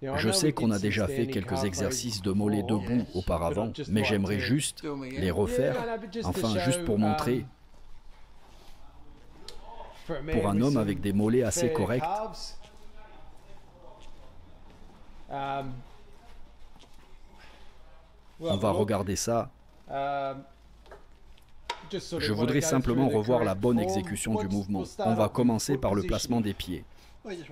Je sais qu'on a déjà fait quelques exercices de mollets debout auparavant, mais j'aimerais juste les refaire, enfin juste pour montrer, pour un homme avec des mollets assez corrects. On va regarder ça. Je voudrais simplement revoir la bonne exécution du mouvement. On va commencer par le placement des pieds.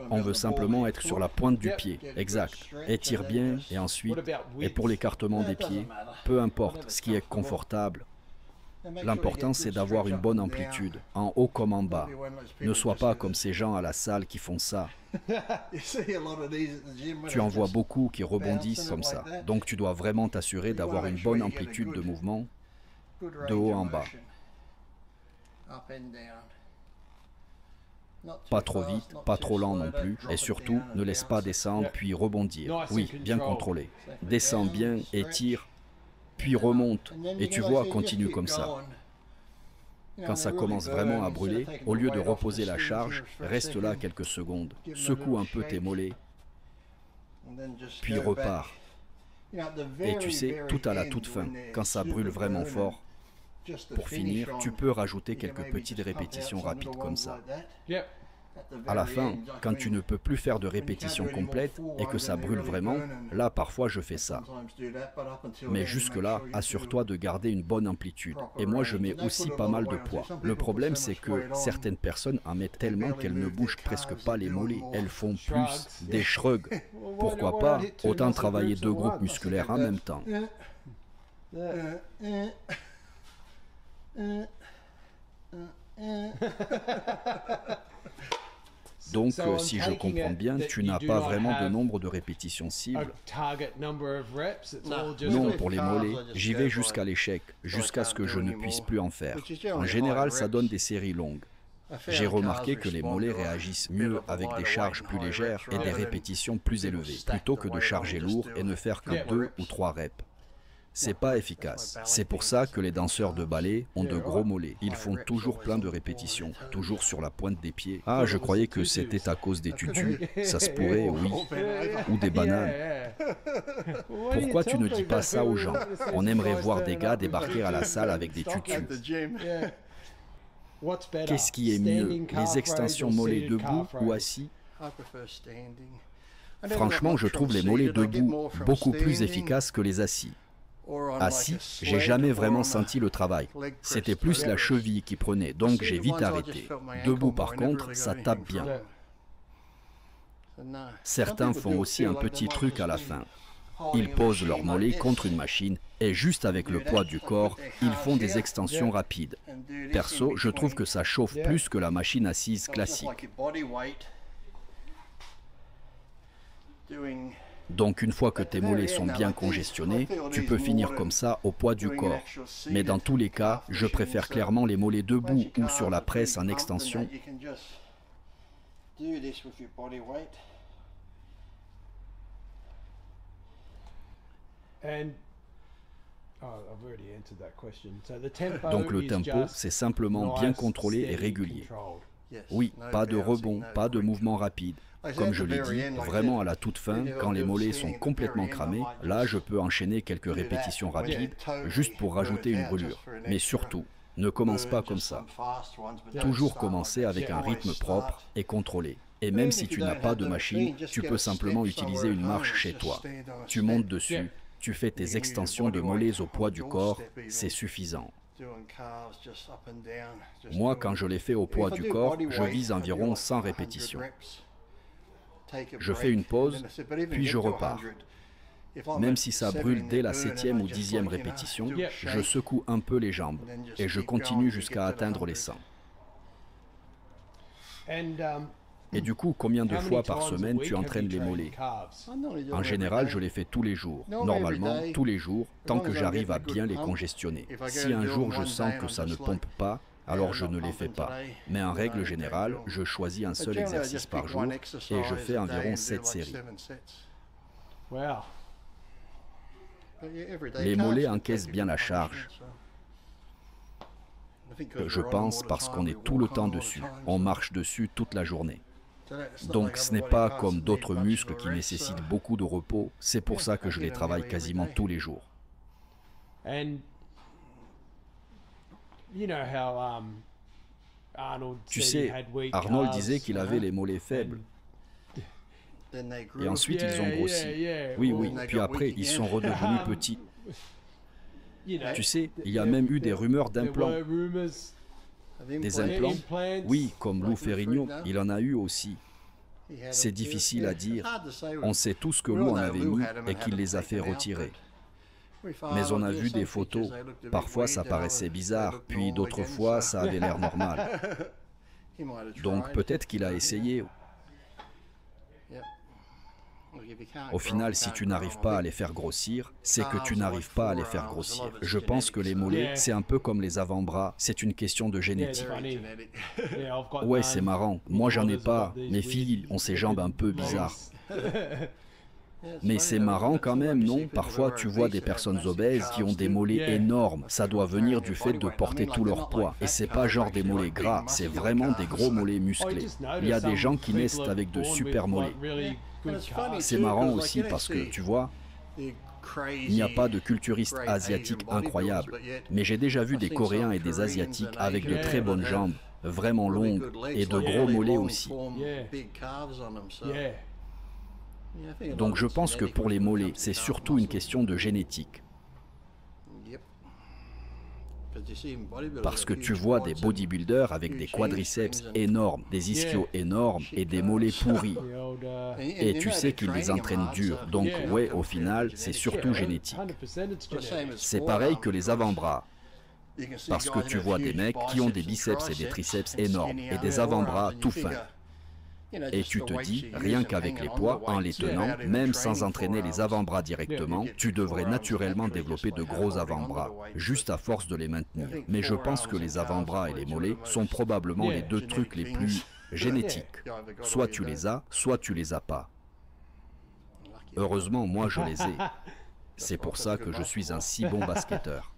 On veut simplement être sur la pointe du pied, exact. Étire bien et ensuite, et pour l'écartement des pieds, peu importe ce qui est confortable. L'important c'est d'avoir une bonne amplitude, en haut comme en bas. Ne sois pas comme ces gens à la salle qui font ça. Tu en vois beaucoup qui rebondissent comme ça. Donc tu dois vraiment t'assurer d'avoir une bonne amplitude de mouvement, de haut en bas. Pas trop vite, pas trop lent non plus, et surtout, ne laisse pas descendre puis rebondir. Oui, bien contrôlé. Descends bien, étire, puis remonte, et tu vois, continue comme ça. Quand ça commence vraiment à brûler, au lieu de reposer la charge, reste là quelques secondes, secoue un peu tes mollets, puis repars. Et tu sais, tout à la toute fin, quand ça brûle vraiment fort, pour finir, tu peux rajouter quelques petites répétitions rapides comme ça. À la fin, quand tu ne peux plus faire de répétitions complètes et que ça brûle vraiment, là parfois je fais ça. Mais jusque-là, assure-toi de garder une bonne amplitude. Et moi je mets aussi pas mal de poids. Le problème c'est que certaines personnes en mettent tellement qu'elles ne bougent presque pas les mollets. Elles font plus des shrugs. Pourquoi pas? Autant travailler deux groupes musculaires en même temps. Donc, si je comprends bien, tu n'as pas vraiment de nombre de répétitions cibles. Non, pour les mollets, j'y vais jusqu'à l'échec, jusqu'à ce que je ne puisse plus en faire. En général, ça donne des séries longues. J'ai remarqué que les mollets réagissent mieux avec des charges plus légères et des répétitions plus élevées, plutôt que de charger lourd et ne faire que 2 ou 3 reps. C'est pas efficace. C'est pour ça que les danseurs de ballet ont de gros mollets. Ils font toujours plein de répétitions, toujours sur la pointe des pieds. Ah, je croyais que c'était à cause des tutus. Ça se pourrait, oui. Ou des bananes. Pourquoi tu ne dis pas ça aux gens? On aimerait voir des gars débarquer à la salle avec des tutus. Qu'est-ce qui est mieux, les extensions mollets debout ou assis? Franchement, je trouve les mollets debout beaucoup plus efficaces que les assis. Assis, j'ai jamais vraiment senti le travail. C'était plus la cheville qui prenait, donc j'ai vite arrêté. Debout par contre, ça tape bien. Certains font aussi un petit truc à la fin. Ils posent leurs mollets contre une machine et juste avec le poids du corps, ils font des extensions rapides. Perso, je trouve que ça chauffe plus que la machine assise classique. Donc une fois que tes mollets sont bien congestionnés, tu peux finir comme ça au poids du corps. Mais dans tous les cas, je préfère clairement les mollets debout ou sur la presse en extension. Donc le tempo, c'est simplement bien contrôlé et régulier. Oui, pas de rebond, pas de mouvement rapide. Comme je l'ai dit, vraiment à la toute fin, quand les mollets sont complètement cramés, là je peux enchaîner quelques répétitions rapides, juste pour rajouter une brûlure. Mais surtout, ne commence pas comme ça. Toujours commencer avec un rythme propre et contrôlé. Et même si tu n'as pas de machine, tu peux simplement utiliser une marche chez toi. Tu montes dessus, tu fais tes extensions de mollets au poids du corps, c'est suffisant. Moi, quand je les fais au poids du corps, je vise environ 100 répétitions. Je fais une pause, puis je repars. Même si ça brûle dès la 7e ou 10e répétition, je secoue un peu les jambes et je continue jusqu'à atteindre les 100. Et du coup, combien de fois par semaine tu entraînes les mollets? En général, je les fais tous les jours. Normalement, tous les jours, tant que j'arrive à bien les congestionner. Si un jour je sens que ça ne pompe pas, alors je ne les fais pas. Mais en règle générale, je choisis un seul exercice par jour et je fais environ 7 séries. Les mollets encaissent bien la charge. Je pense parce qu'on est tout le temps dessus. On marche dessus toute la journée. Donc ce n'est pas comme d'autres muscles qui nécessitent beaucoup de repos, c'est pour ça que je les travaille quasiment tous les jours. Tu sais, Arnold disait qu'il avait les mollets faibles. Et ensuite ils ont grossi. Oui, oui, puis après ils sont redevenus petits. Tu sais, il y a même eu des rumeurs d'implants. Des implants? Oui, comme Lou Ferrigno, il en a eu aussi. C'est difficile à dire. On sait tous que Lou en avait mis et qu'il les a fait retirer. Mais on a vu des photos. Parfois ça paraissait bizarre, puis d'autres fois ça avait l'air normal. Donc peut-être qu'il a essayé. Au final, si tu n'arrives pas à les faire grossir, c'est que tu n'arrives pas à les faire grossir. Je pense que les mollets, c'est un peu comme les avant-bras, c'est une question de génétique. Ouais, c'est marrant. Moi, j'en ai pas. Mes filles ont ces jambes un peu bizarres. Mais c'est marrant quand même, non? Parfois, tu vois des personnes obèses qui ont des mollets énormes. Ça doit venir du fait de porter tout leur poids. Et c'est pas genre des mollets gras, c'est vraiment des gros mollets musclés. Il y a des gens qui naissent avec de super mollets. C'est marrant aussi parce que, tu vois, il n'y a pas de culturiste asiatique incroyable. Mais j'ai déjà vu des Coréens et des Asiatiques avec de très bonnes jambes, vraiment longues, et de gros mollets aussi. Donc je pense que pour les mollets, c'est surtout une question de génétique. Parce que tu vois des bodybuilders avec des quadriceps énormes, des ischios énormes et des mollets pourris. Et tu sais qu'ils les entraînent dur. Donc ouais, au final, c'est surtout génétique. C'est pareil que les avant-bras. Parce que tu vois des mecs qui ont des biceps et des triceps énormes et des avant-bras tout fins. Et tu te dis, rien qu'avec les poids, en les tenant, même sans entraîner les avant-bras directement, tu devrais naturellement développer de gros avant-bras, juste à force de les maintenir. Mais je pense que les avant-bras et les mollets sont probablement les deux trucs les plus génétiques. Soit tu les as, soit tu les as pas. Heureusement, moi je les ai. C'est pour ça que je suis un si bon basketteur.